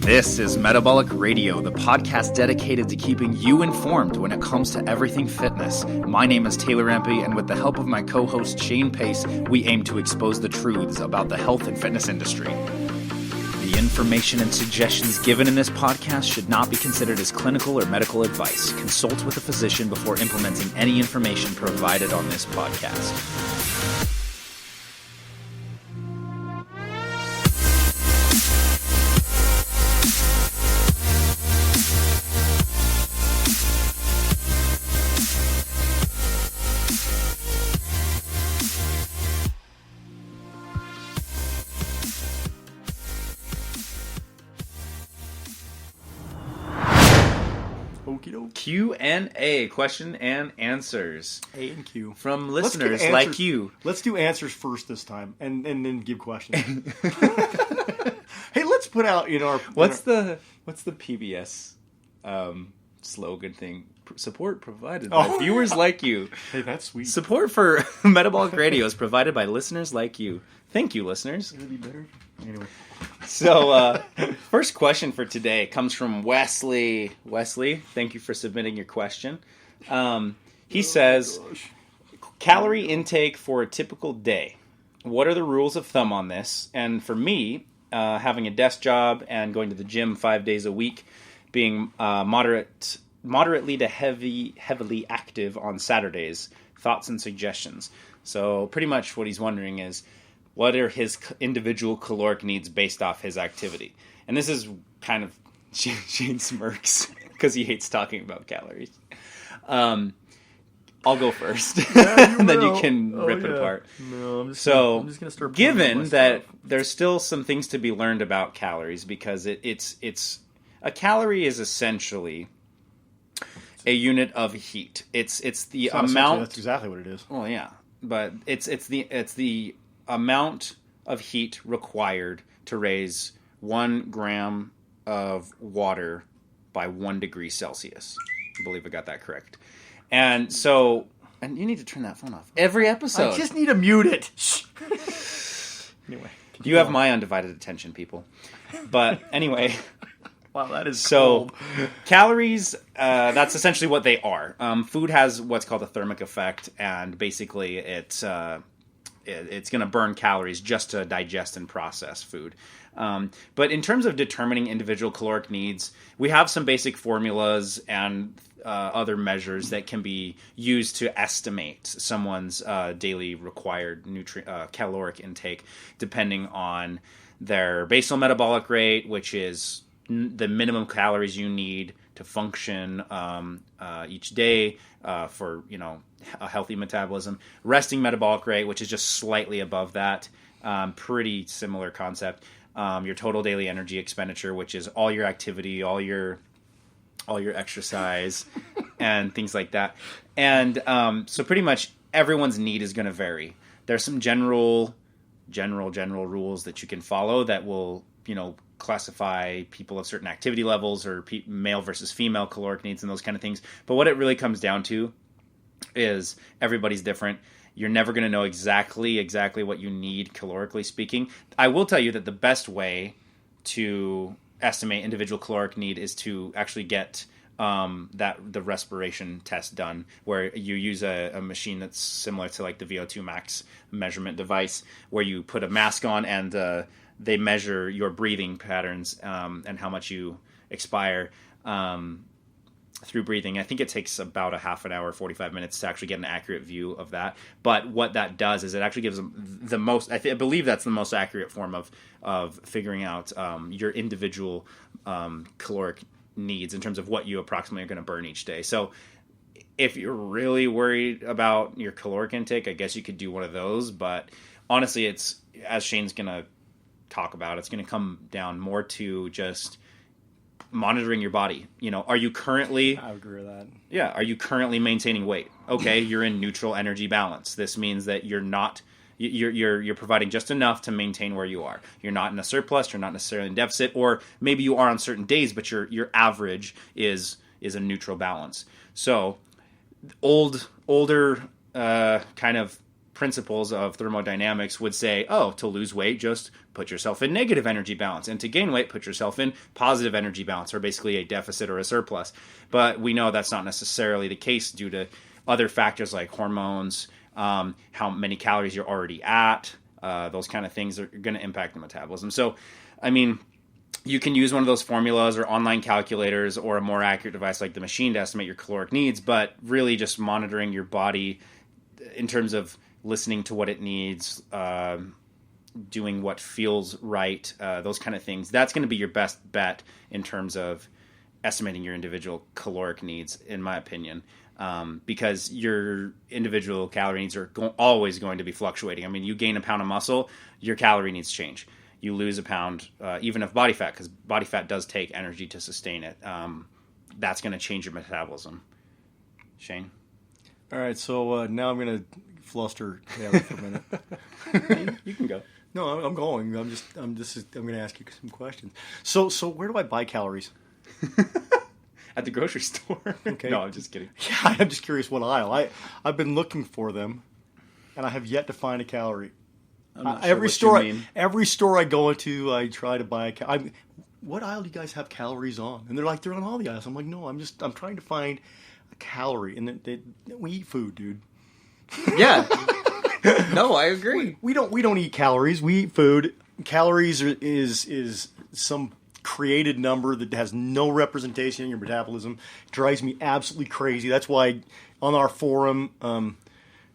This is Metabolic Radio, the podcast dedicated to keeping you informed when it comes to everything fitness. My name is Taylor Empey, and with the help of my co-host Shane Pace, we aim to expose the truths about the health and fitness industry. The information and suggestions given in this podcast should not be considered as clinical or medical advice. Consult with a physician before implementing any information provided on this podcast. Q&A, question and answers. A and Q. From listeners like you. Let's do answers first this time, and then give questions. Hey, let's put out What's the PBS slogan thing? Support provided by viewers like you. Hey, that's sweet. Support for Metabolic Radio is provided by listeners like you. Thank you, listeners. It'll be better. Anyway. So, first question for today comes from Wesley. Wesley, thank you for submitting your question. He says, calorie intake for a typical day. What are the rules of thumb on this? And for me, having a desk job and going to the gym 5 days a week, being moderately to heavily active on Saturdays, thoughts and suggestions. So pretty much what he's wondering is, what are his individual caloric needs based off his activity? And this is kind of Shane smirks because he hates talking about calories. I'll go first, and then you can rip it apart. No, I'm just gonna start. Given that there's still some things to be learned about calories, because it's a calorie is essentially a unit of heat. It's the amount. That's exactly what it is. Well, yeah, but it's the amount of heat required to raise 1 gram of water by 1 degree Celsius. I believe I got that correct. And so, and you need to turn that phone off every episode. I just need to mute it. Anyway, you have my undivided attention, people. But anyway. Wow, that is so cold. Calories, that's essentially what they are. Food has what's called a thermic effect, and basically it's going to burn calories just to digest and process food. But in terms of determining individual caloric needs, we have some basic formulas and other measures that can be used to estimate someone's daily required caloric intake, depending on their basal metabolic rate, which is the minimum calories you need to function each day for a healthy metabolism. Resting metabolic rate, which is just slightly above that, pretty similar concept. Your total daily energy expenditure, which is all your activity, all your exercise, and things like that. And so pretty much everyone's need is going to vary. There's some general rules that you can follow that will classify people of certain activity levels or male versus female caloric needs and those kind of things. But what it really comes down to is everybody's different. You're never going to know exactly what you need calorically speaking. I will tell you that the best way to estimate individual caloric need is to actually get the respiration test done, where you use a machine that's similar to like the VO2 max measurement device, where you put a mask on and they measure your breathing patterns and how much you expire through breathing. I think it takes about a half an hour, 45 minutes to actually get an accurate view of that. But what that does is it actually gives them the most, I believe that's the most accurate form of figuring out your individual caloric needs in terms of what you approximately are going to burn each day. So if you're really worried about your caloric intake, I guess you could do one of those. But honestly, it's, as Shane's going to talk about, it's going to come down more to just monitoring your body. Are you currently... I agree with that. Yeah, are you currently maintaining weight? Okay, you're in neutral energy balance. This means that you're not... You're providing just enough to maintain where you are. You're not in a surplus, you're not necessarily in deficit, or maybe you are on certain days, but your average is a neutral balance. So older kind of principles of thermodynamics would say, oh, to lose weight, just put yourself in negative energy balance. And to gain weight, put yourself in positive energy balance, or basically a deficit or a surplus. But we know that's not necessarily the case due to other factors like hormones, how many calories you're already at. Those kind of things are going to impact the metabolism. So, I mean, you can use one of those formulas or online calculators or a more accurate device like the machine to estimate your caloric needs, but really just monitoring your body in terms of listening to what it needs, doing what feels right, those kind of things. That's going to be your best bet in terms of estimating your individual caloric needs, in my opinion, because your individual calorie needs are always going to be fluctuating. I mean, you gain a pound of muscle, your calorie needs change. You lose a pound, even of body fat, because body fat does take energy to sustain it. That's going to change your metabolism. Shane? All right, so now I'm going to fluster Taylor for a minute. You can go. No, I'm going. I'm going to ask you some questions. So where do I buy calories? At the grocery store. Okay. No, I'm just kidding. Yeah, I'm just curious what aisle. I've been looking for them, and I have yet to find a calorie. I'm not sure what you mean. Every store I go into, I try to buy what aisle do you guys have calories on? And they're like, they're on all the aisles. I'm like, no, I'm trying to find a calorie. And we eat food, dude. Yeah. No, I agree. We don't eat calories. We eat food. Calories is some created number that has no representation in your metabolism. It drives me absolutely crazy. That's why on our forum,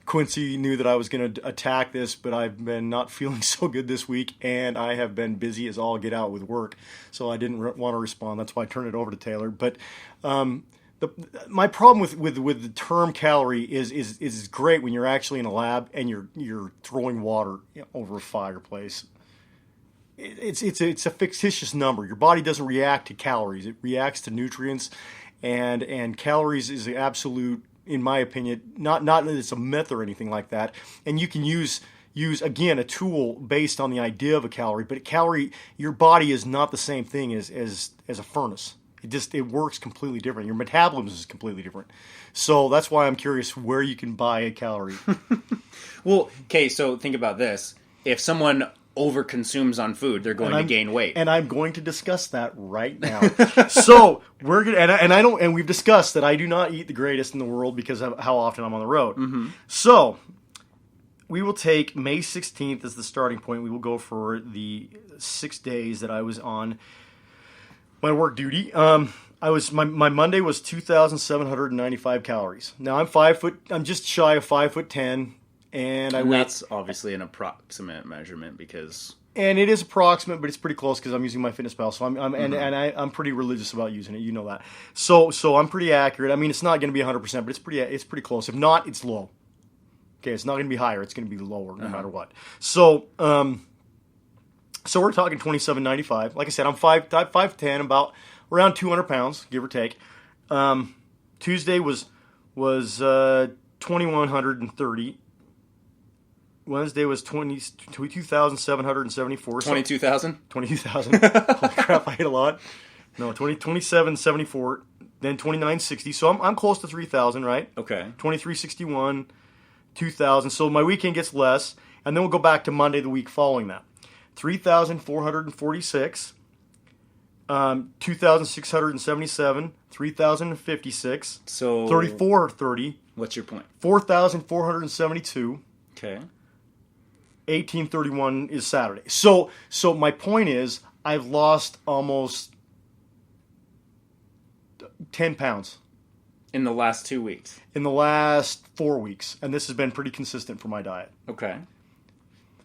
Quincy knew that I was going to attack this, but I've been not feeling so good this week, and I have been busy as all get out with work, so I didn't want to respond. That's why I turned it over to Taylor. But my problem with the term calorie is great when you're actually in a lab and you're throwing water over a fireplace. It's a fictitious number. Your body doesn't react to calories; it reacts to nutrients, and calories is the absolute, in my opinion, not that it's a myth or anything like that. And you can use again a tool based on the idea of a calorie, but your body is not the same thing as a furnace. It works completely different. Your metabolism is completely different. So that's why I'm curious where you can buy a calorie. Well, okay, so think about this. If someone overconsumes on food, they're going to gain weight. And I'm going to discuss that right now. So we're gonna and we've discussed that I do not eat the greatest in the world because of how often I'm on the road. Mm-hmm. So we will take May 16th as the starting point. We will go for the 6 days that I was on my work duty. My Monday was 2,795 calories. Now I'm just shy of 5'10", and that's obviously an approximate measurement and it is approximate, but it's pretty close because I'm using MyFitnessPal. So I'm pretty religious about using it. You know that. So I'm pretty accurate. I mean, it's not going to be 100%, but it's pretty close. If not, it's low. Okay, it's not going to be higher. It's going to be lower no matter what. So we're talking 2,795. Like I said, I'm 5'10", about around 200 pounds, give or take. Tuesday was 2,130. Wednesday was 22,774. 22,000? 22,000. Holy crap, I ate a lot. No, 2774, then 2960. So I'm close to 3,000, right? Okay. 2361, 2,000. So my weekend gets less, and then we'll go back to Monday the week following that. 3,446, 2,677, 3,056. So 3430. What's your point? 4,472. Okay. 1831 is Saturday. So my point is, I've lost almost 10 pounds. In the last 2 weeks? In the last 4 weeks. And this has been pretty consistent for my diet. Okay.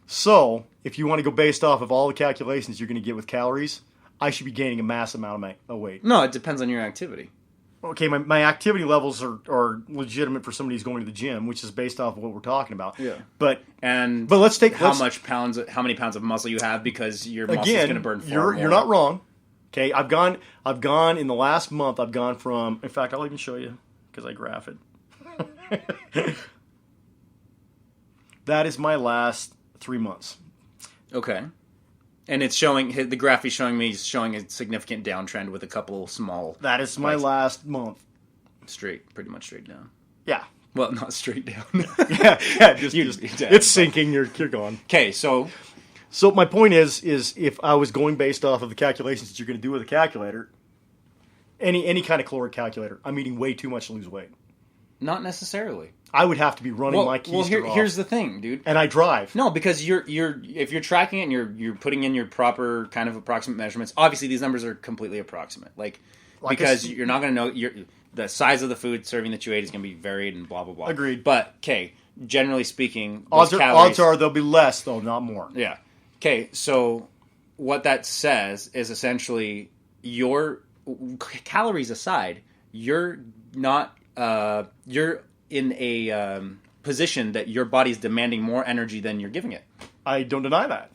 So, if you want to go based off of all the calculations you're going to get with calories, I should be gaining a massive amount of weight. No, it depends on your activity. Okay, my activity levels are legitimate for somebody who's going to the gym, which is based off of what we're talking about. Yeah. But let's take how many pounds of muscle you have, because your muscle is going to burn far more. You're not wrong. Okay, I've gone in the last month. I've gone from. In fact, I'll even show you because I graph it. That is my last 3 months. Okay. And it's showing, the graph is showing a significant downtrend with a couple small. That is my last month. Pretty much straight down. Yeah, Well, not straight down. It's sinking. You're gone. Okay, so my point is if I was going based off of the calculations that you're going to do with a calculator, any kind of caloric calculator, I'm eating way too much to lose weight. not necessarily. I would have to be running my keister off. Here's the thing, dude. And I drive. No, because if you're tracking it and you're putting in your proper kind of approximate measurements. Obviously, these numbers are completely approximate. Because you're not going to know the size of the food serving that you ate is going to be varied and blah blah blah. Agreed. But okay, generally speaking, odds are there'll be less though, not more. Yeah. Okay, so what that says is essentially your calories aside, you're not you're in a position that your body's demanding more energy than you're giving it. I don't deny that.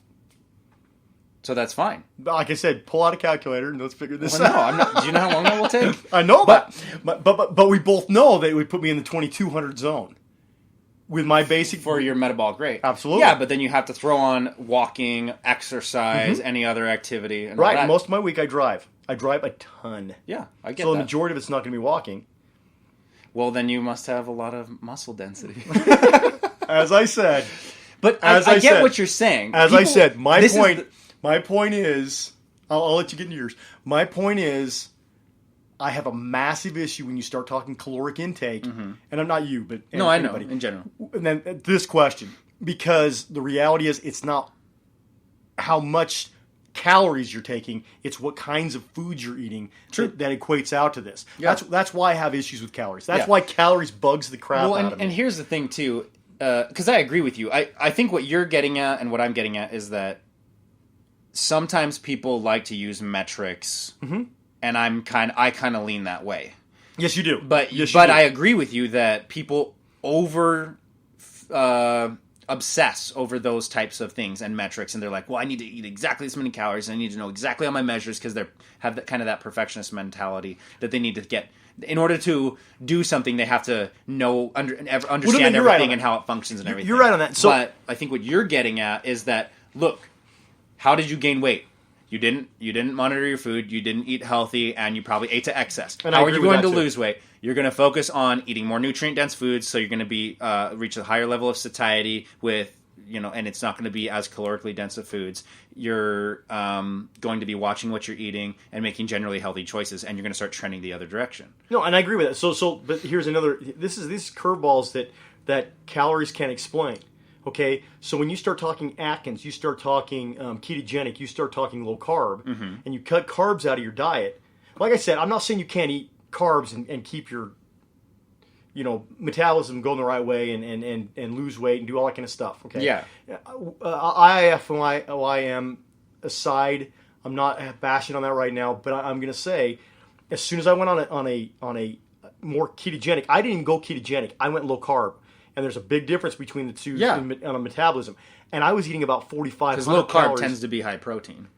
So that's fine. Like I said, pull out a calculator and let's figure this out. No, I'm not. Do you know how long that will take? I know, but we both know that it would put me in the 2200 zone with my basic for your metabolic rate. Absolutely. Yeah, but then you have to throw on walking, exercise, any other activity. And right. All that. Most of my week I drive. I drive a ton. Yeah, I get that. So the majority of it's not going to be walking. Well, then you must have a lot of muscle density. As I said. But I get what you're saying. I said, my point is, I'll let you get into yours. My point is, I have a massive issue when you start talking caloric intake, and I'm not you, but no, anybody. I know in general. And then this question, because the reality is, it's not how much calories you're taking; it's what kinds of foods you're eating that equates out to this. Yeah. That's why I have issues with calories. That's why calories bugs the crap out of me. And here's the thing too, because I agree with you. I think what you're getting at and what I'm getting at is that sometimes people like to use metrics, and I kind of lean that way. Yes, you do. But I agree with you that people obsess over those types of things and metrics, and they're like, well, I need to eat exactly this many calories, and I need to know exactly all my measures because they have that perfectionist mentality that they need to get. In order to do something, they have to understand everything and how it functions and everything. You're right on that. But I think what you're getting at is that, look, how did you gain weight? You didn't monitor your food, you didn't eat healthy, and you probably ate to excess. And how are you going to lose weight? You're going to focus on eating more nutrient-dense foods, so you're going to be reach a higher level of satiety with, and it's not going to be as calorically dense of foods. You're going to be watching what you're eating and making generally healthy choices, and you're going to start trending the other direction. No, and I agree with that. But here's another. This is curveballs that calories can't explain. Okay, so when you start talking Atkins, you start talking ketogenic, you start talking low carb, and you cut carbs out of your diet. Like I said, I'm not saying you can't eat carbs and keep your, metabolism going the right way and lose weight and do all that kind of stuff. Okay. Yeah. IIF and YM aside, I'm not bashing on that right now, but I'm going to say, as soon as I went on a more ketogenic, I didn't even go ketogenic. I went low carb. And there's a big difference between the two on a metabolism. And I was eating about 4,500 because low carb calories. tends to be high protein.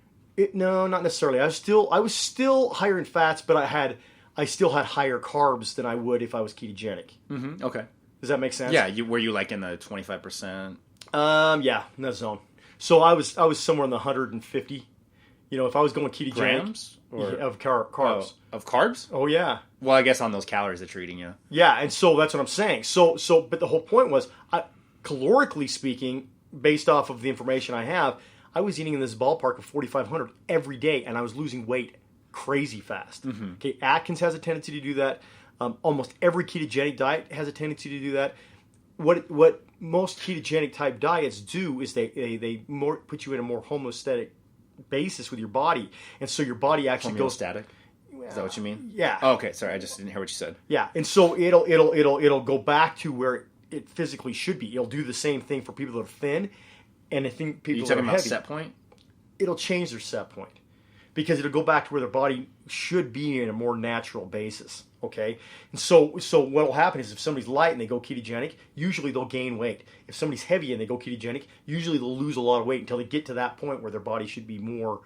No, not necessarily. I was still higher in fats, but I still had higher carbs than I would if I was ketogenic. Mm-hmm. Okay. Does that make sense? Yeah. Were you like in the 25%? Yeah, in that zone. So I was somewhere in the 150. If I was going ketogenic. Grams? Of carbs. Of carbs? Oh, yeah. Well, I guess on those calories that you're eating, yeah. Yeah, and so that's what I'm saying. But the whole point was, calorically speaking, based off of the information I have, I was eating in this ballpark of 4,500 every day, and I was losing weight crazy fast. Mm-hmm. Okay, Atkins has a tendency to do that. Almost every ketogenic diet has a tendency to do that. What most ketogenic type diets do is they more put you in a more homeostatic basis with your body, and so your body actually goes static. Is that what you mean? Yeah. Oh, okay, sorry, I just didn't hear what you said. Yeah, and so it'll go back to where it physically should be. It'll do the same thing for people that are thin, and I think people that are heavy. Are you talking about set point? It'll change their set point because it'll go back to where their body should be in a more natural basis. Okay, and so what will happen is if somebody's light and they go ketogenic, usually they'll gain weight. If somebody's heavy and they go ketogenic, usually they'll lose a lot of weight until they get to that point where their body should be more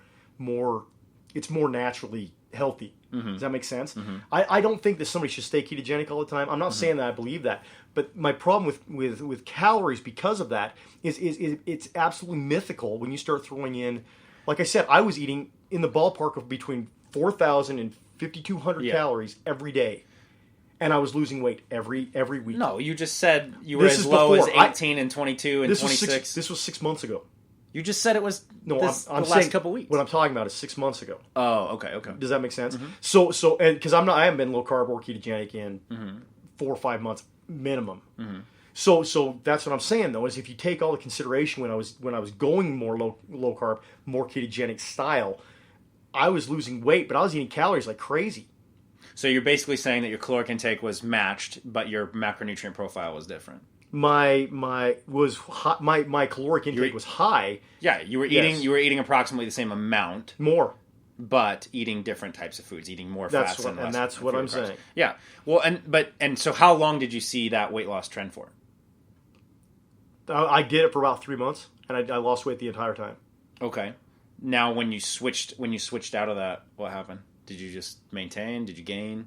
naturally healthy. Mm-hmm. Does that make sense? Mm-hmm. I don't think that somebody should stay ketogenic all the time. I'm not saying that I believe that, but my problem with calories because of that is it's absolutely mythical when you start throwing in. Like I said, I was eating in the ballpark of between 4,000 and 5,200 calories every day. and I was losing weight every week. No, you just said you were This as is low as before. 18 and 22 and 26. This was 6 months ago. You just said it was No, I'm the saying last couple weeks. What I'm talking about is 6 months ago. Oh, okay. Does that make sense? So, and because I haven't been low carb or ketogenic in 4 or 5 months minimum. So that's what I'm saying though, is if you take all the consideration when I was going more low carb, more ketogenic style, I was losing weight, but I was eating calories like crazy. So you're basically saying that your caloric intake was matched, but your macronutrient profile was different. My caloric intake was high. Yeah, you were eating approximately the same amount, More. but eating different types of foods, eating more fats and less. And that's what I'm saying. Yeah. Well, and so how long did you see that weight loss trend for? I did it for about 3 months, and I lost weight the entire time. Okay. Now, when you switched out of that, what happened? Did you just maintain? Did you gain?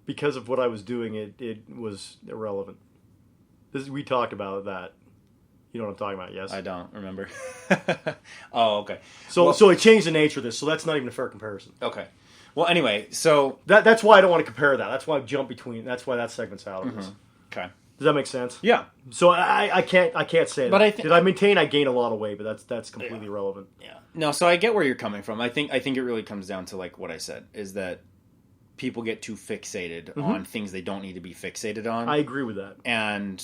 Because of what I was doing, it was irrelevant. We talked about that. You know what I'm talking about, yes? I don't remember. Oh, okay. So it changed the nature of this, so that's not even a fair comparison. Okay. Well, anyway, so... That's why I don't want to compare that. That's why I jump between... That's why that segment's out of this. Okay. Does that make sense? Yeah. So I can't say that. But did I maintain? I gained a lot of weight, but that's completely irrelevant. Yeah. No, so I get where you're coming from. I think it really comes down to like what I said, is that people get too fixated on things they don't need to be fixated on. I agree with that. And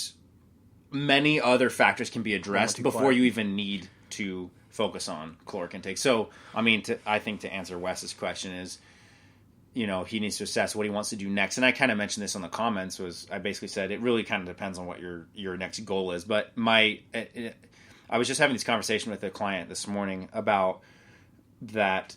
many other factors can be addressed before you even need to focus on caloric intake. So, I mean, I think to answer Wes's question is, he needs to assess what he wants to do next. And I kind of mentioned this on the comments. I basically said it really kind of depends on what your next goal is. But I was just having this conversation with a client this morning about that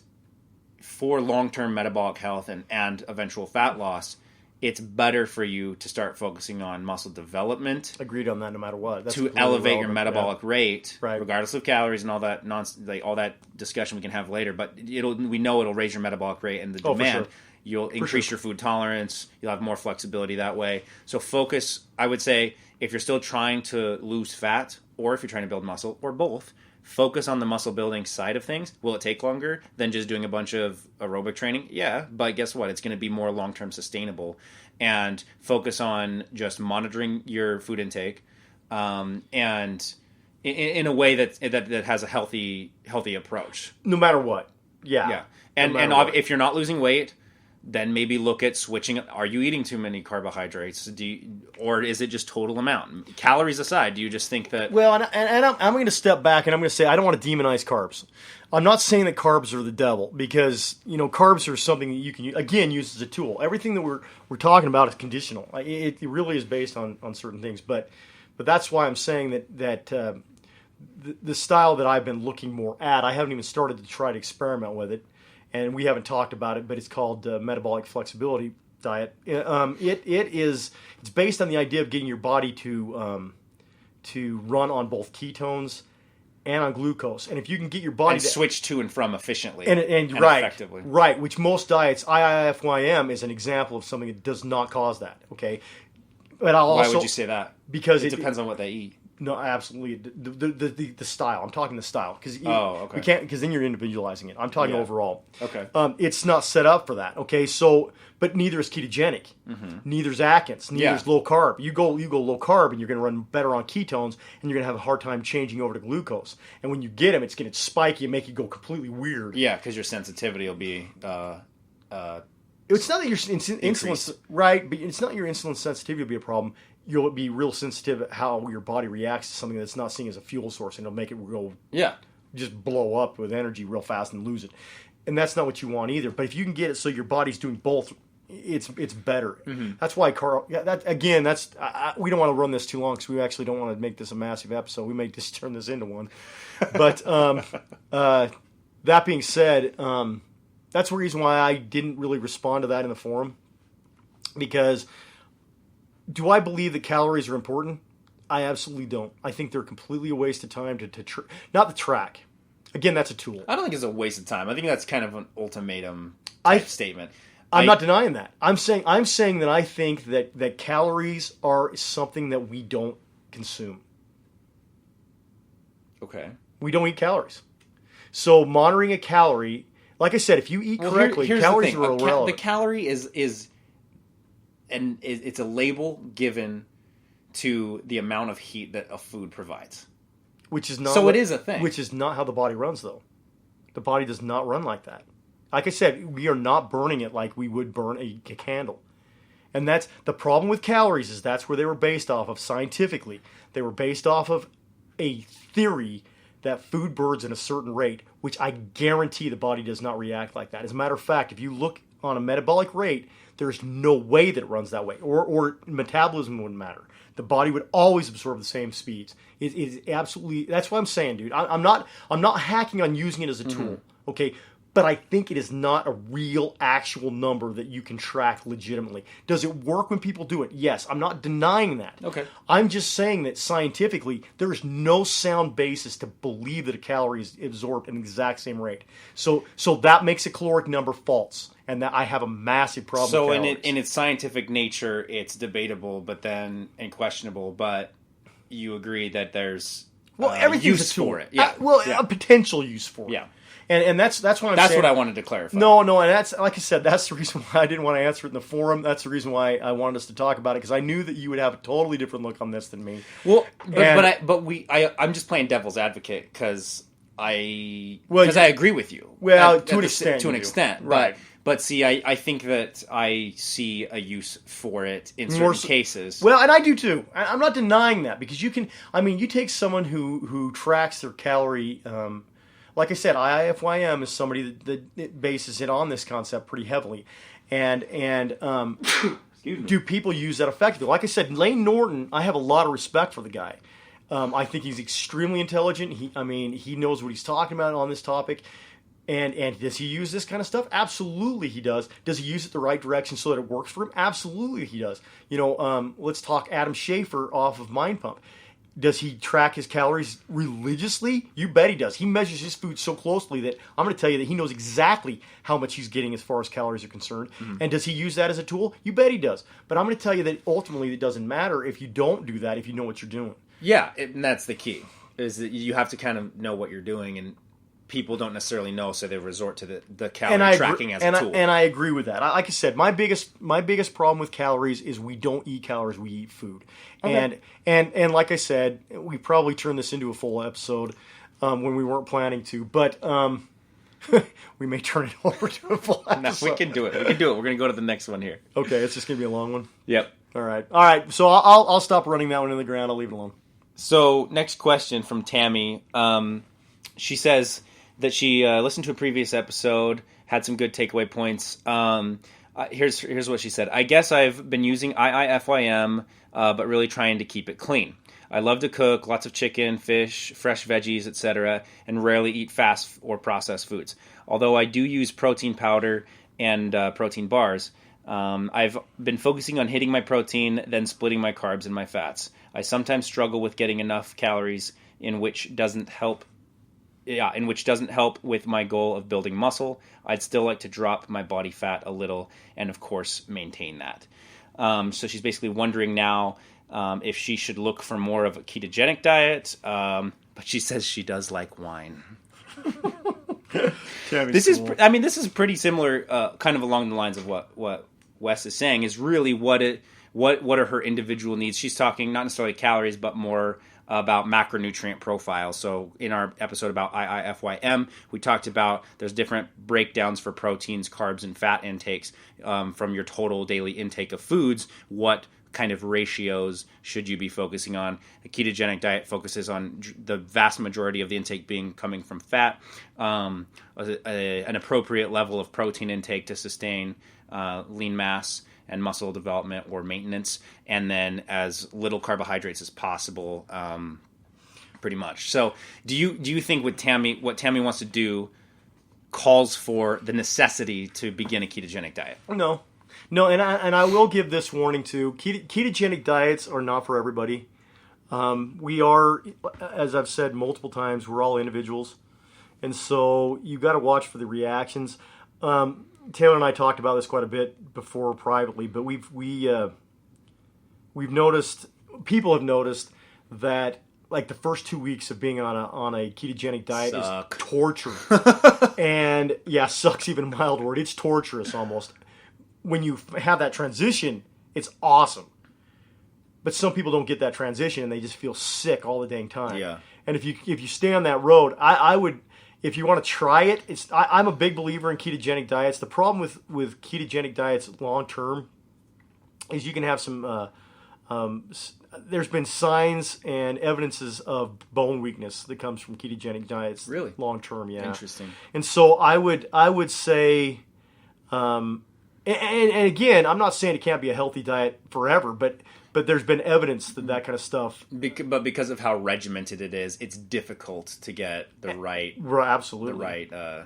for long-term metabolic health and eventual fat loss, it's better for you to start focusing on muscle development. Agreed on that no matter what. That's to elevate your metabolic rate, right, regardless of calories and all that all that discussion we can have later. But we know it'll raise your metabolic rate and the demand. For sure. You'll increase your food tolerance. You'll have more flexibility that way. So focus, I would say, if you're still trying to lose fat or if you're trying to build muscle or both, focus on the muscle building side of things. Will it take longer than just doing a bunch of aerobic training? Yeah, but guess what? It's going to be more long-term sustainable. And focus on just monitoring your food intake and in a way that has a healthy approach. No matter what. Yeah. Yeah. And if you're not losing weight, then maybe look at switching. Are you eating too many carbohydrates? Or is it just total amount? Calories aside, do you just think that... Well, and I'm going to step back and I'm going to say I don't want to demonize carbs. I'm not saying that carbs are the devil because, carbs are something that you can, use as a tool. Everything that we're talking about is conditional. It really is based on certain things. But that's why I'm saying that the style that I've been looking more at, I haven't even started to try to experiment with it. And we haven't talked about it, but it's called Metabolic Flexibility Diet. It's based on the idea of getting your body to run on both ketones and on glucose. And if you can get your body to switch to and from efficiently and right, effectively. Right, which most diets, IIFYM is an example of something that does not cause that, okay? But why would you say that? Because it depends on what they eat. No, absolutely. The style. I'm talking the style because okay. We can't, because then you're individualizing it. I'm talking overall. Okay. It's not set up for that. Okay. So, but neither is ketogenic. Neither is Atkins. Neither is low carb. You go low carb, and you're going to run better on ketones, and you're going to have a hard time changing over to glucose. And when you get them, it's going to spike you and make you go completely weird. Yeah, because your sensitivity will be. It's not that your insulin, right? But it's not your insulin sensitivity will be a problem. You'll be real sensitive at how your body reacts to something that's not seen as a fuel source, and it'll make it go, just blow up with energy real fast and lose it. And that's not what you want either. But if you can get it so your body's doing both, it's better. That's why we don't want to run this too long because we actually don't want to make this a massive episode. We may just turn this into one. But that being said, that's the reason why I didn't really respond to that in the forum, because do I believe that calories are important? I absolutely don't. I think they're completely a waste of time not the track. Again, that's a tool. I don't think it's a waste of time. I think that's kind of an ultimatum type statement. I'm not denying that. I'm saying that I think that calories are something that we don't consume. Okay. We don't eat calories. So monitoring a calorie, like I said, if you eat correctly, calories are irrelevant. The calorie is it's a label given to the amount of heat that a food provides. Which is not. So it is a thing. Which is not how the body runs, though. The body does not run like that. Like I said, we are not burning it like we would burn a candle. And that's the problem with calories, is that's where they were based off of scientifically. They were based off of a theory that food burns at a certain rate, which I guarantee the body does not react like that. As a matter of fact, if you look on a metabolic rate, there's no way that it runs that way, or metabolism wouldn't matter. The body would always absorb the same speeds. It is absolutely. That's what I'm saying, dude. I'm not hacking on using it as a tool, okay? But I think it is not a real, actual number that you can track legitimately. Does it work when people do it? Yes. I'm not denying that. Okay. I'm just saying that scientifically, there is no sound basis to believe that a calorie is absorbed at the exact same rate. So that makes a caloric number false, and that I have a massive problem. So with calories. in its scientific nature, it's debatable, and questionable. But you agree that there's everything's use a tool for it. Yeah. A potential use for it. Yeah. And that's what I'm saying. That's what I wanted to clarify. No, and that's, like I said, that's the reason why I didn't want to answer it in the forum. That's the reason why I wanted us to talk about it, because I knew that you would have a totally different look on this than me. Well, I'm just playing devil's advocate because I agree with you. Well, to an extent, right? But see, I think that I see a use for it in certain cases. Well, and I do too. I'm not denying that, because you take someone who tracks their calorie. Like I said, IIFYM is somebody that bases it on this concept pretty heavily, and do people use that effectively? Like I said, Lane Norton, I have a lot of respect for the guy. I think he's extremely intelligent. He knows what he's talking about on this topic. And does he use this kind of stuff? Absolutely he does. Does he use it the right direction so that it works for him? Absolutely he does. Let's talk Adam Schafer off of Mind Pump. Does he track his calories religiously? You bet he does. He measures his food so closely that I'm going to tell you that he knows exactly how much he's getting as far as calories are concerned. Mm-hmm. And does he use that as a tool? You bet he does. But I'm going to tell you that ultimately it doesn't matter if you don't do that, if you know what you're doing. Yeah, and that's the key, is that you have to kind of know what you're doing, and people don't necessarily know, so they resort to the calorie tracking as a tool. And I agree with that. Like I said, my biggest problem with calories is we don't eat calories, we eat food. Okay. And like I said, we probably turned this into a full episode when we weren't planning to, but we may turn it over to a full episode. No, we can do it. We're going to go to the next one here. Okay, it's just going to be a long one? Yep. All right. So I'll stop running that one in the ground. I'll leave it alone. So next question from Tammy. She says that she listened to a previous episode, had some good takeaway points. Here's what she said. I guess I've been using IIFYM, but really trying to keep it clean. I love to cook, lots of chicken, fish, fresh veggies, etc., and rarely eat fast or processed foods. Although I do use protein powder and protein bars, I've been focusing on hitting my protein, then splitting my carbs and my fats. I sometimes struggle with getting enough calories, in which doesn't help with my goal of building muscle. I'd still like to drop my body fat a little and, of course, maintain that. So she's basically wondering now if she should look for more of a ketogenic diet, but she says she does like wine. This is pretty similar, kind of along the lines of what Wes is saying, is really what are her individual needs. She's talking not necessarily calories, but more about macronutrient profiles. So in our episode about IIFYM, we talked about there's different breakdowns for proteins, carbs, and fat intakes from your total daily intake of foods. What kind of ratios should you be focusing on? A ketogenic diet focuses on the vast majority of the intake coming from fat, an appropriate level of protein intake to sustain lean mass and muscle development or maintenance, and then as little carbohydrates as possible, pretty much. So do you think what Tammy wants to do calls for the necessity to begin a ketogenic diet? No, and I will give this warning too. Ketogenic diets are not for everybody. We are, as I've said multiple times, we're all individuals, and so you got to watch for the reactions. Taylor and I talked about this quite a bit before privately, but we've noticed, people have noticed that like the first 2 weeks of being on a ketogenic diet is torture. And yeah, suck's even a mild word. It's torturous almost. When you have that transition, It's awesome. But some people don't get that transition, and they just feel sick all the dang time. Yeah. And if you stay on that road, I would, if you want to try it, I'm a big believer in ketogenic diets. The problem with ketogenic diets long term is you can have some. There's been signs and evidences of bone weakness that comes from ketogenic diets. Really? Long term, yeah. Interesting. And so I would say, and again, I'm not saying it can't be a healthy diet forever, but there's been evidence that kind of stuff. But because of how regimented it is, it's difficult to get the right, absolutely, the right.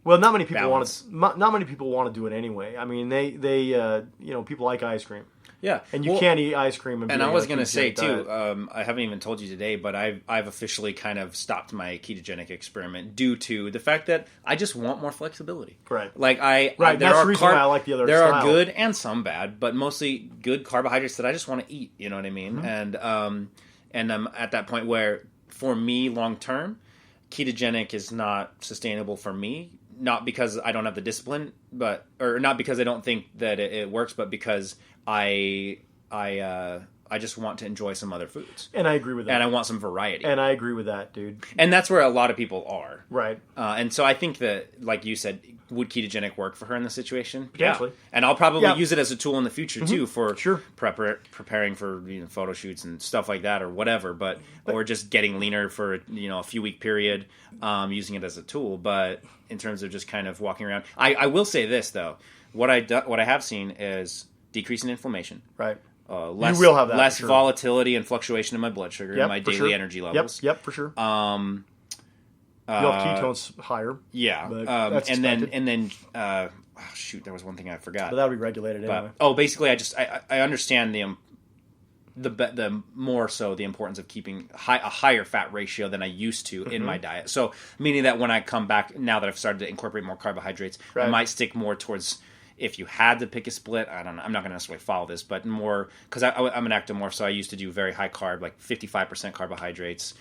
Well, not many people balance. not many people want to do it anyway. I mean, they people like ice cream. Yeah, and you can't eat ice cream. And I was going to say too, I haven't even told you today, but I've officially kind of stopped my ketogenic experiment due to the fact that I just want more flexibility. Right. Like that's the reason why I like the other There style. are good and some bad, but mostly good carbohydrates that I just want to eat. You know what I mean? Mm-hmm. And I'm at that point where, for me, long term, ketogenic is not sustainable for me. Not because I don't have the discipline, or not because I don't think that it works, but because I just want to enjoy some other foods. And I agree with that. And I want some variety. And I agree with that, dude. And that's where a lot of people are. Right. And so I think that, like you said, would ketogenic work for her in this situation? Potentially. Yeah. And I'll probably use it as a tool in the future, too, for preparing for photo shoots and stuff like that or whatever. But or just getting leaner for a few week period, using it as a tool. But in terms of just kind of walking around. I will say this, though. What I have seen is decreasing inflammation. Right. Less, you will have that, less volatility and fluctuation in my blood sugar and my daily energy levels. Yep, for sure. You'll have ketones higher. Yeah. That's and expected. then there was one thing I forgot. But that'll be regulated anyway. Basically, I understand the more so the importance of keeping a higher fat ratio than I used to in my diet. So meaning that when I come back, now that I've started to incorporate more carbohydrates, I might stick more towards, if you had to pick a split, I don't know, I'm not going to necessarily follow this, but more, because I'm an ectomorph, so I used to do very high carb, like 55% carbohydrates,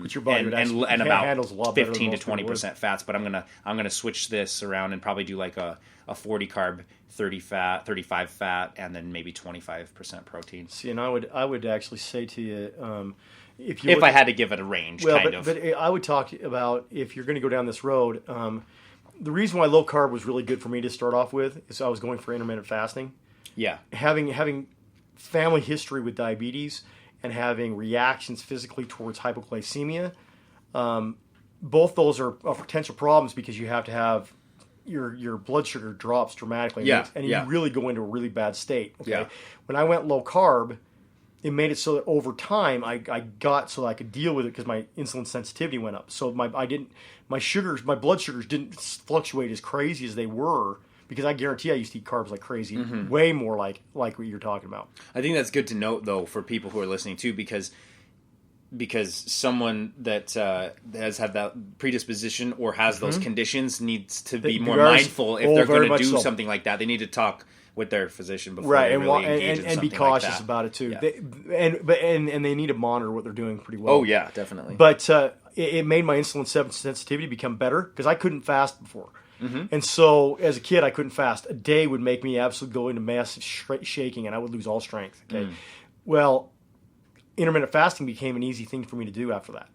which your body and about handles a lot better 15 than to 20% fats. But I'm gonna switch this around and probably do like a 40 carb, 30 fat, 35 fat, and then maybe 25% protein. See, and I would actually say to you, if I had to give it a range, but I would talk about, if you're going to go down this road. The reason why low carb was really good for me to start off with is I was going for intermittent fasting. Yeah. Having family history with diabetes and having reactions physically towards hypoglycemia, both those are potential problems because you have to have your blood sugar drops dramatically. Yeah. And you really go into a really bad state. Okay. Yeah. When I went low carb, it made it so that over time I got so I could deal with it because my insulin sensitivity went up. So my blood sugars didn't fluctuate as crazy as they were, because I guarantee I used to eat carbs like crazy, way more like what you're talking about. I think that's good to note, though, for people who are listening too, because someone that has had that predisposition or has those conditions needs to be more mindful if they're going to do something like that. They need to talk with their physician before they really engage in something be cautious like that. about it too. Yeah. And they need to monitor what they're doing pretty well. Oh yeah, definitely. But it made my insulin sensitivity become better because I couldn't fast before. And so as a kid I couldn't fast. A day would make me absolutely go into massive shaking and I would lose all strength. Okay. Well, intermittent fasting became an easy thing for me to do after that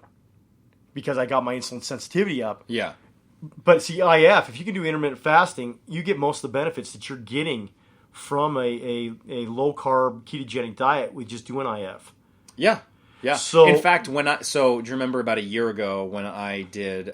because I got my insulin sensitivity up. Yeah. But see, if you can do intermittent fasting, you get most of the benefits that you're getting from a low carb ketogenic diet with just doing IF. Yeah, yeah. So in fact, do you remember about a year ago when I did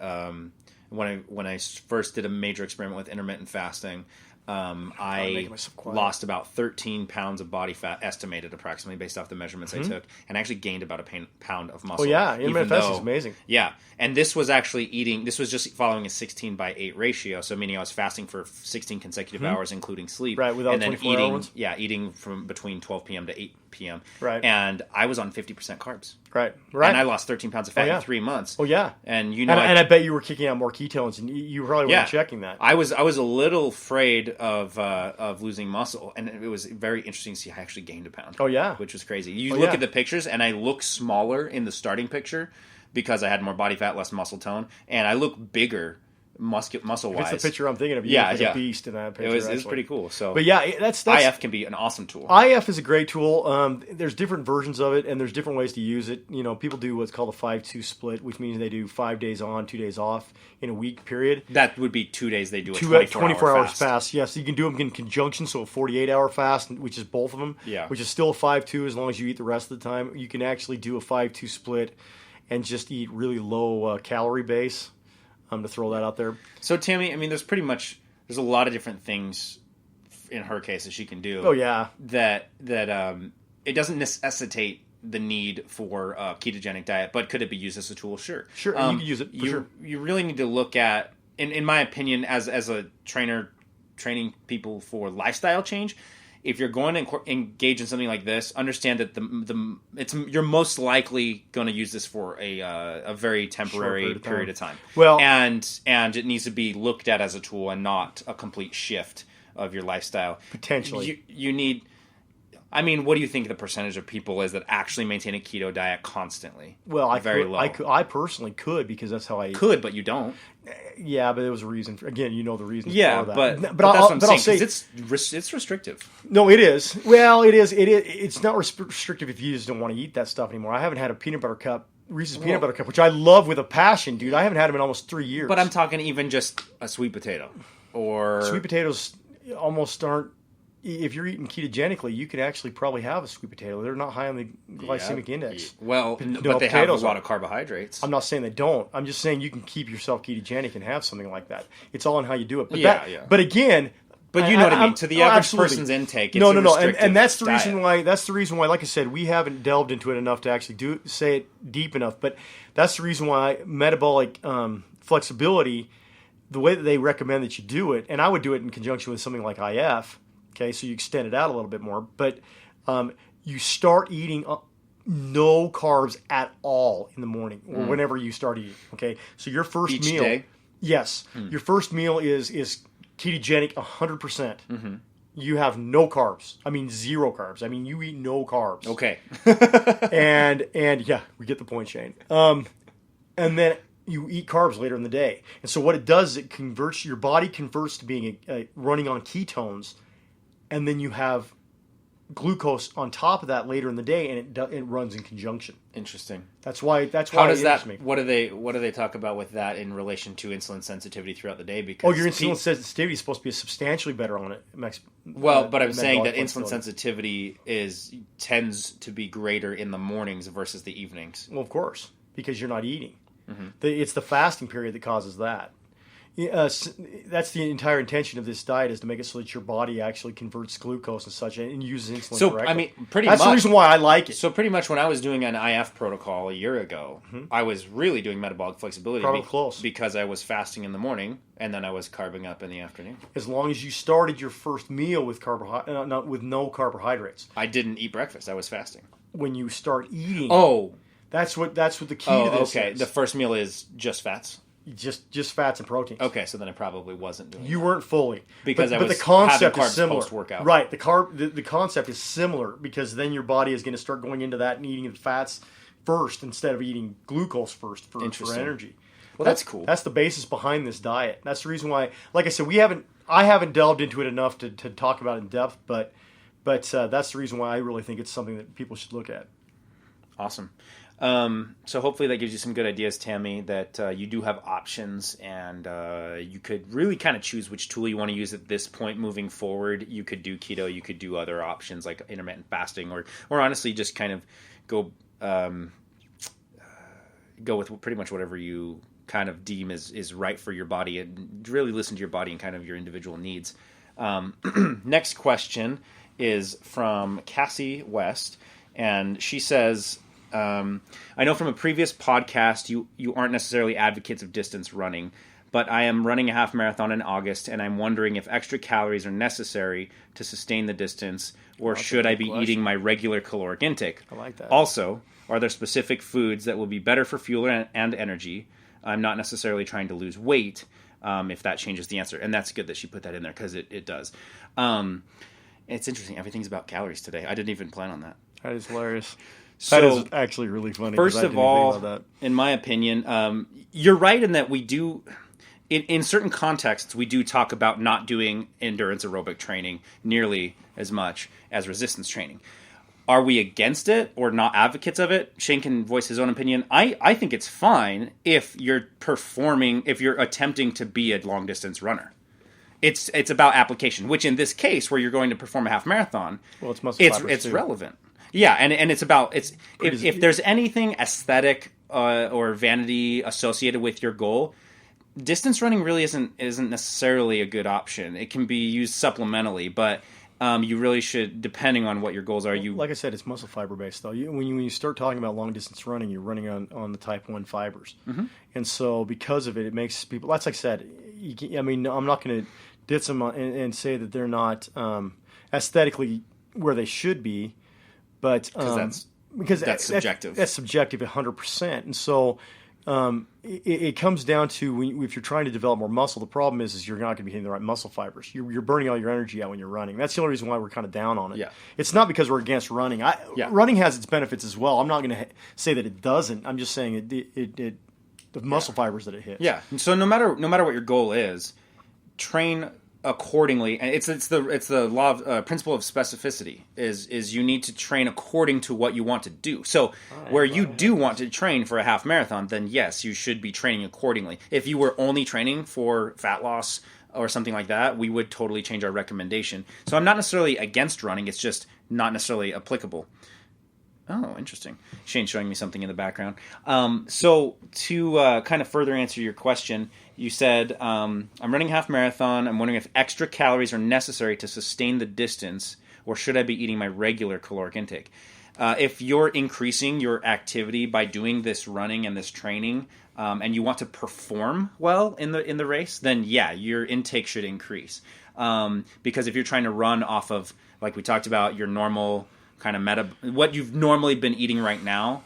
when I first did a major experiment with intermittent fasting? I lost about 13 pounds of body fat, estimated approximately based off the measurements I took, and I actually gained about a pound of muscle. Oh yeah, intermittent fasting is amazing. Yeah, and this was just following a 16:8 ratio, so meaning I was fasting for 16 consecutive hours, including sleep. Right, without and then 24 hours? eating from between 12 p.m. to 8 p.m. Right. And I was on 50% carbs. Right. And I lost 13 pounds of fat in 3 months. Oh yeah. And and I bet you were kicking out more ketones, and you probably weren't checking that. I was a little afraid of losing muscle, and it was very interesting to see I actually gained a pound. Oh yeah, which was crazy. You look at the pictures, and I look smaller in the starting picture because I had more body fat, less muscle tone, and I look bigger muscle wise. It's the picture I'm thinking of. You look like a beast in that picture. It was pretty cool. So, but yeah, that's IF can be an awesome tool. IF is a great tool. There's different versions of it, and there's different ways to use it. You know, people do what's called a 5-2 split, which means they do 5 days on, 2 days off in a week period. That would be 2 days. They do a 24 hours fast. Yes, you can do them in conjunction, so a 48-hour fast, which is both of them. Yeah. Which is still a 5-2 as long as you eat the rest of the time. You can actually do a 5-2 split and just eat really low calorie base. To throw that out there. So Tammy, I mean, there's a lot of different things in her case that she can do. Oh yeah. That it doesn't necessitate the need for a ketogenic diet, but could it be used as a tool? Sure. Sure, you can use it for sure. You really need to look at, in my opinion, as a trainer training people for lifestyle change. If you're going to engage in something like this, understand that you're most likely going to use this for a very temporary period of time. Well, and it needs to be looked at as a tool and not a complete shift of your lifestyle. Potentially, you need. I mean, what do you think the percentage of people is that actually maintain a keto diet constantly? Well, low. I personally could because that's how I could, but you don't. Yeah, but there was a reason for. Again, you know the reason. Yeah, for that. but that's what I'm saying. It's restrictive. No, it is. Well, it is. It's not restrictive if you just don't want to eat that stuff anymore. I haven't had a peanut butter cup, Reese's peanut butter cup, which I love with a passion, dude. I haven't had them in almost 3 years. But I'm talking even just a sweet potato or sweet potatoes almost aren't. If you're eating ketogenically, you can actually probably have a sweet potato. They're not high on the glycemic index. Well, but they have a lot of carbohydrates. I'm not saying they don't. I'm just saying you can keep yourself ketogenic and have something like that. It's all in how you do it. But But again... But you know what I mean. To the average person's intake, it's no. And that's the reason why. That's the reason why. Like I said, we haven't delved into it enough to actually say it deep enough. But that's the reason why metabolic flexibility, the way that they recommend that you do it, and I would do it in conjunction with something like IF. Okay, so you extend it out a little bit more, but you start eating no carbs at all in the morning or whenever you start eating. Okay, so your first Each meal, day? Yes, your first meal is ketogenic 100%. You have no carbs. I mean, zero carbs. I mean, you eat no carbs. Okay, and yeah, we get the point, Shane. And then you eat carbs later in the day, and so what it does is your body converts to being running on ketones. And then you have glucose on top of that later in the day, and it runs in conjunction. Interesting. That's why. How does that? What do they talk about with that in relation to insulin sensitivity throughout the day? Because your insulin sensitivity is supposed to be substantially better on it. But I'm saying that insulin sensitivity tends to be greater in the mornings versus the evenings. Well, of course, because you're not eating. It's the fasting period that causes that. That's the entire intention of this diet, is to make it so that your body actually converts glucose and such and uses insulin correctly. I mean, that's the reason why I like it. So pretty much when I was doing an IF protocol a year ago, I was really doing metabolic flexibility because I was fasting in the morning and then I was carbing up in the afternoon. As long as you started your first meal with with no carbohydrates. I didn't eat breakfast. I was fasting. When you start eating, that's what the key to this is. The first meal is just fats. Just fats and proteins. Okay, so then I probably wasn't doing. You weren't fully because but the concept having carbs is similar. Post-workout. Right, the concept is similar because then your body is going to start going into that and eating the fats first instead of eating glucose first for energy. Well, that's cool. That's the basis behind this diet. That's the reason why, like I said, I haven't delved into it enough to talk about it in depth, but that's the reason why I really think it's something that people should look at. Awesome. So hopefully that gives you some good ideas, Tammy, that you do have options and you could really kind of choose which tool you want to use at this point moving forward. You could do keto, you could do other options like intermittent fasting or honestly just kind of go with pretty much whatever you kind of deem is right for your body and really listen to your body and kind of your individual needs. Next question is from Cassie West, and she says, I know from a previous podcast you aren't necessarily advocates of distance running, but I am running a half marathon in August, and I'm wondering if extra calories are necessary to sustain the distance, or should I be eating my regular caloric intake? I like that. Also, are there specific foods that will be better for fuel and energy? I'm not necessarily trying to lose weight, if that changes the answer. And that's good that she put that in there, because it does. It's interesting. Everything's about calories today. I didn't even plan on that. That is hilarious. So, that is actually really funny. First of all, in my opinion, you're right in that we do. in certain contexts, we do talk about not doing endurance aerobic training nearly as much as resistance training. Are we against it or not advocates of it? Shane can voice his own opinion. I think it's fine if you're attempting to be a long distance runner. It's about application, which in this case, where you're going to perform a half marathon, well, it's muscle fibers it's too. relevant. Yeah, and it's about if there's anything aesthetic or vanity associated with your goal, distance running really isn't necessarily a good option. It can be used supplementally, but you really should, depending on what your goals are. Like I said, it's muscle fiber based though. When you start talking about long distance running, you're running on the type 1 fibers, and so because of it, it makes people. That's like I said. I'm not going to diss them and say that they're not aesthetically where they should be, but because that's subjective. That's subjective 100%, and so. It comes down to if you're trying to develop more muscle, the problem is you're not going to be hitting the right muscle fibers. You're burning all your energy out when you're running. That's the only reason why we're kind of down on it. Yeah. It's not because we're against running. Running has its benefits as well. I'm not going to say that it doesn't. I'm just saying the muscle fibers that it hits. Yeah. And so no matter what your goal is, train accordingly. And it's the law of principle of specificity is you need to train according to what you want to do. So where you do want to train for a half marathon, then yes, you should be training accordingly. If you were only training for fat loss or something like that, we would totally change our recommendation. So I'm not necessarily against running. It's just not necessarily applicable. Oh, interesting. Shane's showing me something in the background. So to kind of further answer your question, you said, I'm running a half marathon. I'm wondering if extra calories are necessary to sustain the distance, or should I be eating my regular caloric intake? If you're increasing your activity by doing this running and this training, and you want to perform well in the race, then yeah, your intake should increase. Because if you're trying to run off of, like we talked about, your normal kind of what you've normally been eating right now,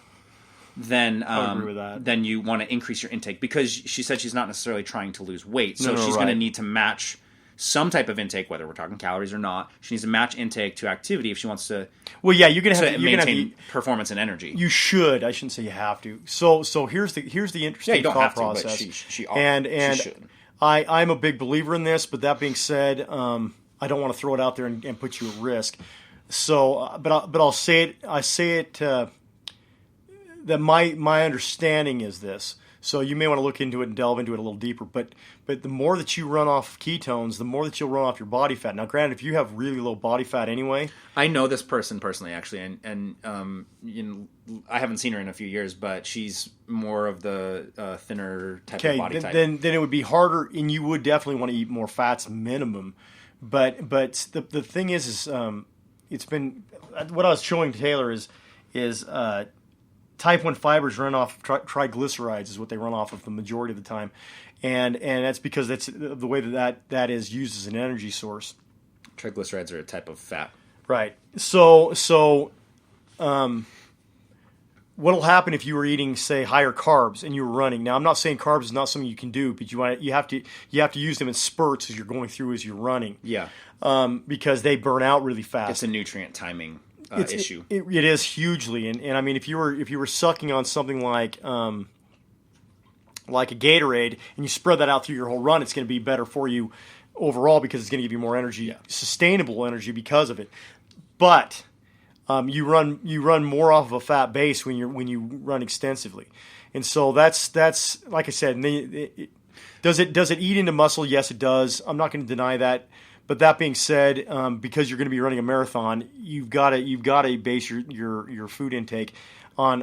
then I agree with that. Then you want to increase your intake, because she said she's not necessarily trying to lose weight, so she's going to need to match some type of intake, whether we're talking calories or not. She needs to match intake to activity if she wants to. Well, yeah, you're going to maintain performance and energy. You should. I shouldn't say you have to. So here's the interesting thought process. But she should. I'm a big believer in this, but that being said, I don't want to throw it out there and put you at risk. So, but I'll say it. I say it that my understanding is this. So you may want to look into it and delve into it a little deeper. But the more that you run off ketones, the more that you'll run off your body fat. Now, granted, if you have really low body fat anyway, I know this person personally, actually, and I haven't seen her in a few years, but she's more of the thinner type of body type. Then it would be harder, and you would definitely want to eat more fats minimum. But the thing is it's been what I was showing Taylor is type 1 fibers run off triglycerides is what they run off of the majority of the time, and that's because that's the way that is used as an energy source. Triglycerides are a type of fat, right? So what'll happen if you were eating, say, higher carbs and you were running? Now, I'm not saying carbs is not something you can do, but you have to use them in spurts as you're going through as you're running. Yeah. Because they burn out really fast. It's a nutrient timing issue. It is hugely, and I mean, if you were sucking on something like a Gatorade and you spread that out through your whole run, it's going to be better for you overall because it's going to give you more energy, sustainable energy because of it. But you run more off of a fat base when you run extensively, and so that's like I said. Does it eat into muscle? Yes, it does. I'm not going to deny that. But that being said, because you're going to be running a marathon, you've got to base your food intake on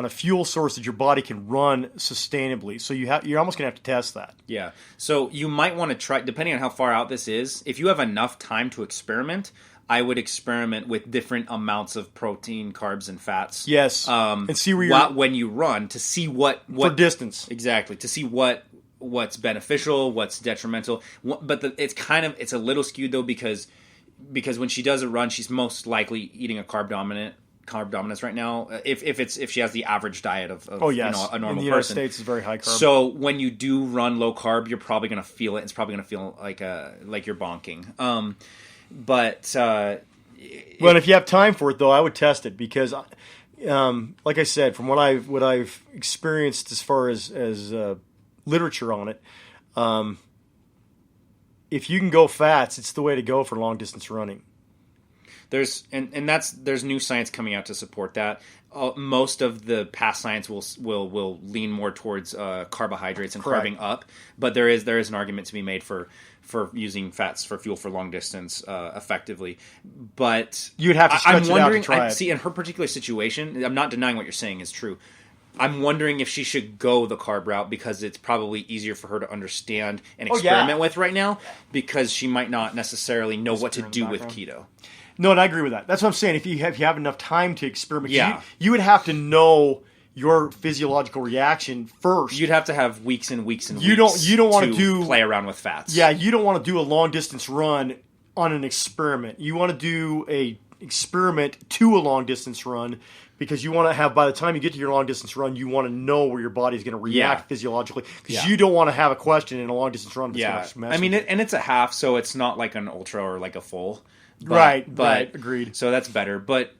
a fuel source that your body can run sustainably. So you're almost going to have to test that. Yeah. So you might want to try, depending on how far out this is, if you have enough time to experiment, I would experiment with different amounts of protein, carbs, and fats. Yes. And see where when you run, to see what for distance. Exactly. To see what's beneficial, what's detrimental. But it's a little skewed though, because when she does a run, she's most likely eating a carb dominance right now. If she has the average diet of a normal person. In the United States is very high carb. So when you do run low carb, you're probably going to feel it. It's probably going to feel like you're bonking. Well, if you have time for it though, I would test it because, like I said, from what I've experienced as far as literature on it, If you can go fats, it's the way to go for long distance running. There's new science coming out to support that. Most of the past science will lean more towards carbohydrates and Correct. carving up, but there is an argument to be made for using fats for fuel for long distance effectively. But You'd have to stretch I'm wondering. it out to try it. See, in her particular situation, I'm not denying what you're saying is true. I'm wondering if she should go the carb route because it's probably easier for her to understand and experiment with right now, because she might not necessarily know what to do with keto. No, and I agree with that. That's what I'm saying. If you have enough time to experiment, Yeah. you would have to know your physiological reaction first. You'd have to have weeks and weeks and You weeks. don't want to play around with fats. Yeah, you don't want to do a long distance run on an experiment. You want to do a experiment to a long distance run, because you want to have, by the time you get to your long distance run, you want to know where your body is going to react physiologically, because you don't want to have a question in a long distance run. That's going to mess with you. and it's a half, so it's not like an ultra or like a full. Right, agreed. So that's better. But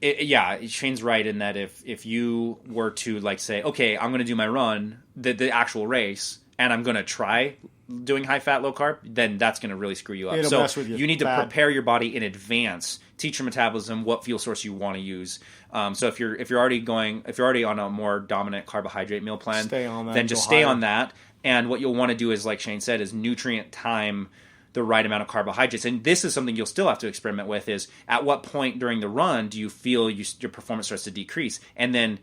Shane's right in that if you were to like say, okay, I'm going to do my run, the actual race, and I'm going to try doing high fat, low carb, then that's going to really screw you up. It'll mess with you. You need to prepare your body in advance, teach your metabolism what fuel source you want to use. So if you're already on a more dominant carbohydrate meal plan, stay on that, then just stay on that. And what you'll want to do is, like Shane said, is nutrient time the right amount of carbohydrates. And this is something you'll still have to experiment with, is at what point during the run do you feel your performance starts to decrease? And then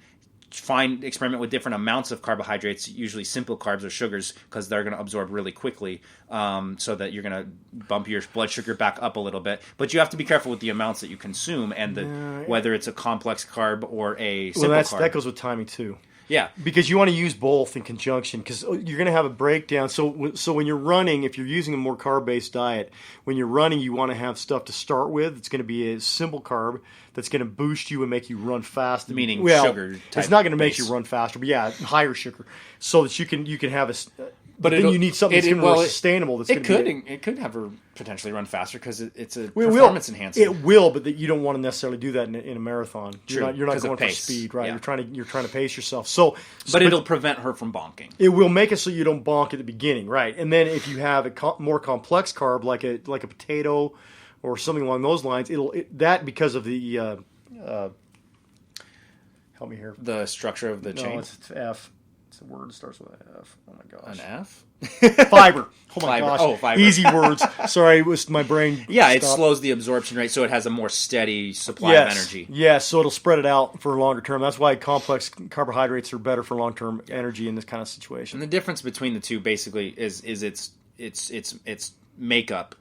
experiment with different amounts of carbohydrates, usually simple carbs or sugars, because they're going to absorb really quickly, so that you're going to bump your blood sugar back up a little bit. But you have to be careful with the amounts that you consume, and whether it's a complex carb or a simple carb. That goes with timing too. Yeah, because you want to use both in conjunction, because you're going to have a breakdown. So when you're running, if you're using a more carb-based diet, when you're running, you want to have stuff to start with. It's going to be a simple carb that's going to boost you and make you run fast. Meaning sugar type. It's not going to make you run faster, but higher sugar, so that you can have a. But then you need something that's going to be more sustainable. It could have her potentially run faster because it's a performance enhancer. It will, but you don't want to necessarily do that in a marathon. True, you're not going for speed, right? Yeah. You're trying to pace yourself. But it'll prevent her from bonking. It will make it so you don't bonk at the beginning, right? And then if you have a more complex carb like a potato or something along those lines, because of the help me here. The structure of the chain. It's F. It's a word that starts with an F. Oh my gosh. An F? Fiber. Oh my gosh. Oh, fiber. Easy words. Sorry, it was my brain. Yeah, it slows the absorption rate, so it has a more steady supply of energy. Yes, so it'll spread it out for longer term. That's why complex carbohydrates are better for long term energy in this kind of situation. And the difference between the two basically is its makeup,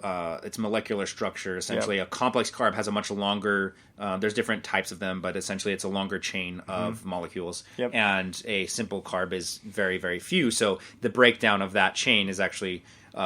its molecular structure. Essentially, a complex carb has a much longer. There's different types of them, but essentially, it's a longer chain of molecules. Yep. And a simple carb is very, very few. So the breakdown of that chain is actually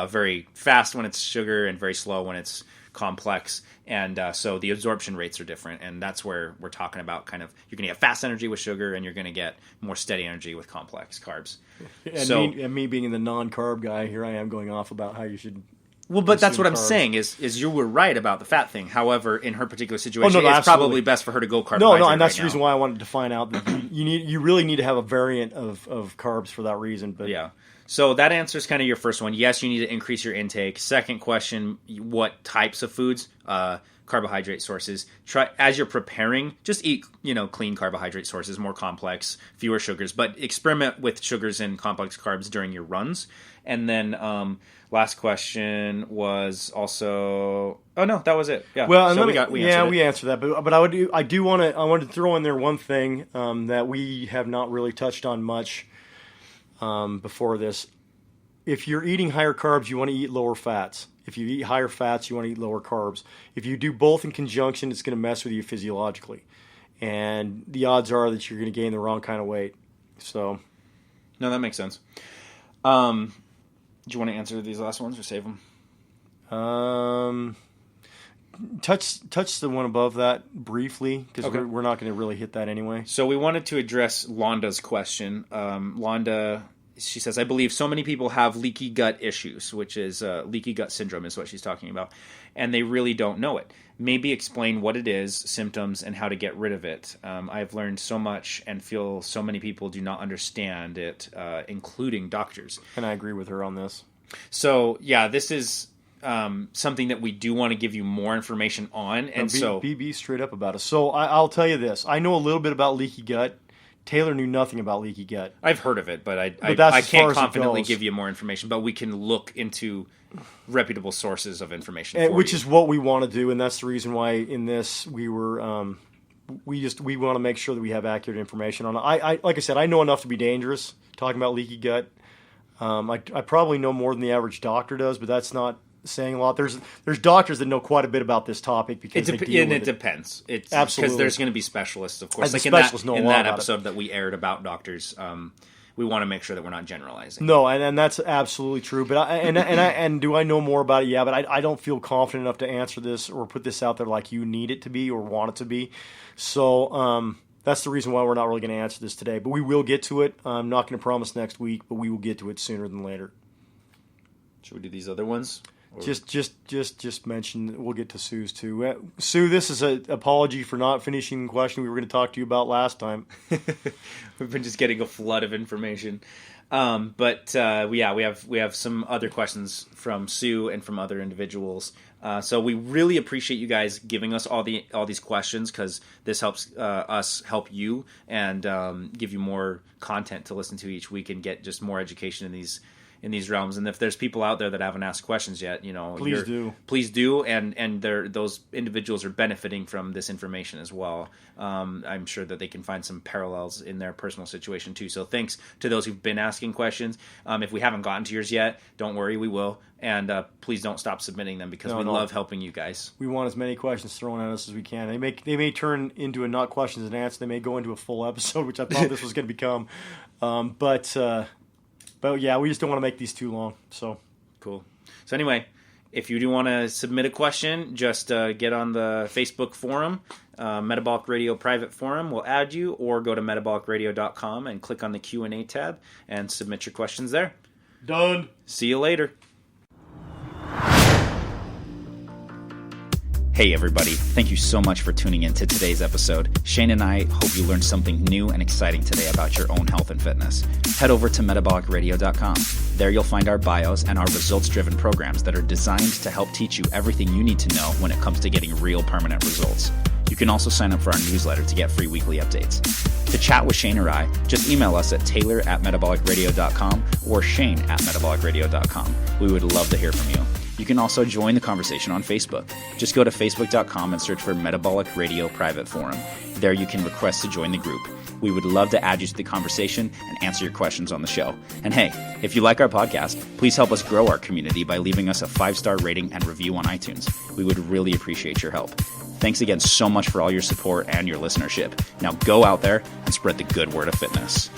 very fast when it's sugar and very slow when it's complex. And so the absorption rates are different, and that's where we're talking about kind of you're going to get fast energy with sugar, and you're going to get more steady energy with complex carbs. And me being the non-carb guy, here I am going off about how you should. Well, but that's what I'm saying is you were right about the fat thing. However, in her particular situation, it's probably best for her to go carbohydrate. No, and that's the reason why I wanted to find out that you really need to have a variant of carbs for that reason. But yeah. So that answers kind of your first one. Yes, you need to increase your intake. Second question, what types of foods? Carbohydrate sources. Try as you're preparing, just eat, clean carbohydrate sources, more complex, fewer sugars, but experiment with sugars and complex carbs during your runs. And then last question was also. Oh no, that was it. Yeah. Well, so we answered that. But I wanted to throw in there one thing that we have not really touched on much before this. If you're eating higher carbs, you want to eat lower fats. If you eat higher fats, you want to eat lower carbs. If you do both in conjunction, it's going to mess with you physiologically. And the odds are that you're going to gain the wrong kind of weight. So, no, that makes sense. Do you want to answer these last ones or save them? Touch the one above that briefly, because we're not going to really hit that anyway. So we wanted to address Londa's question. Londa, she says, I believe so many people have leaky gut issues, which is leaky gut syndrome is what she's talking about, and they really don't know it. Maybe explain what it is, symptoms, and how to get rid of it. I've learned so much and feel so many people do not understand it, including doctors. And I agree with her on this. So yeah, this is something that we do want to give you more information on, and be straight up about it. So I'll tell you this: I know a little bit about leaky gut. Taylor knew nothing about leaky gut. I've heard of it, but I can't confidently give you more information. But we can look into reputable sources of information, which is what we want to do, and that's the reason why in this we were we want to make sure that we have accurate information on it. I like I said, I know enough to be dangerous talking about leaky gut. I probably know more than the average doctor does, but that's not saying a lot. There's doctors that know quite a bit about this topic because it depends. It's absolutely, because there's going to be specialists, of course. Like in that episode that we aired about doctors, we want to make sure that we're not generalizing. No, and that's absolutely true. But and do I know more about it? Yeah, but I don't feel confident enough to answer this or put this out there like you need it to be or want it to be. So that's the reason why we're not really going to answer this today. But we will get to it. I'm not going to promise next week, but we will get to it sooner than later. Should we do these other ones? Just mention. We'll get to Sue's too. Sue, this is an apology for not finishing the question we were going to talk to you about last time. We've been just getting a flood of information, but we have some other questions from Sue and from other individuals. So we really appreciate you guys giving us all these questions because this helps us help you and give you more content to listen to each week and get just more education in these realms. And if there's people out there that haven't asked questions yet, please do. And those individuals are benefiting from this information as well. I'm sure that they can find some parallels in their personal situation too. So thanks to those who've been asking questions. If we haven't gotten to yours yet, don't worry, we will. And please don't stop submitting them because we love helping you guys. We want as many questions thrown at us as we can. They may turn into a not questions and answers. They may go into a full episode, which I thought this was going to become. But yeah, we just don't want to make these too long. So cool. So anyway, if you do want to submit a question, just get on the Facebook forum, Metabolic Radio private forum. We'll add you, or go to metabolicradio.com and click on the Q&A tab and submit your questions there. Done. See you later. Hey everybody, thank you so much for tuning in to today's episode. Shane and I hope you learned something new and exciting today about your own health and fitness. Head over to metabolicradio.com. There you'll find our bios and our results-driven programs that are designed to help teach you everything you need to know when it comes to getting real permanent results. You can also sign up for our newsletter to get free weekly updates. To chat with Shane or I, just email us at taylor@metabolicradio.com or shane@metabolicradio.com. We would love to hear from you. You can also join the conversation on Facebook. Just go to facebook.com and search for Metabolic Radio Private Forum. There you can request to join the group. We would love to add you to the conversation and answer your questions on the show. And hey, if you like our podcast, please help us grow our community by leaving us a 5-star rating and review on iTunes. We would really appreciate your help. Thanks again so much for all your support and your listenership. Now go out there and spread the good word of fitness.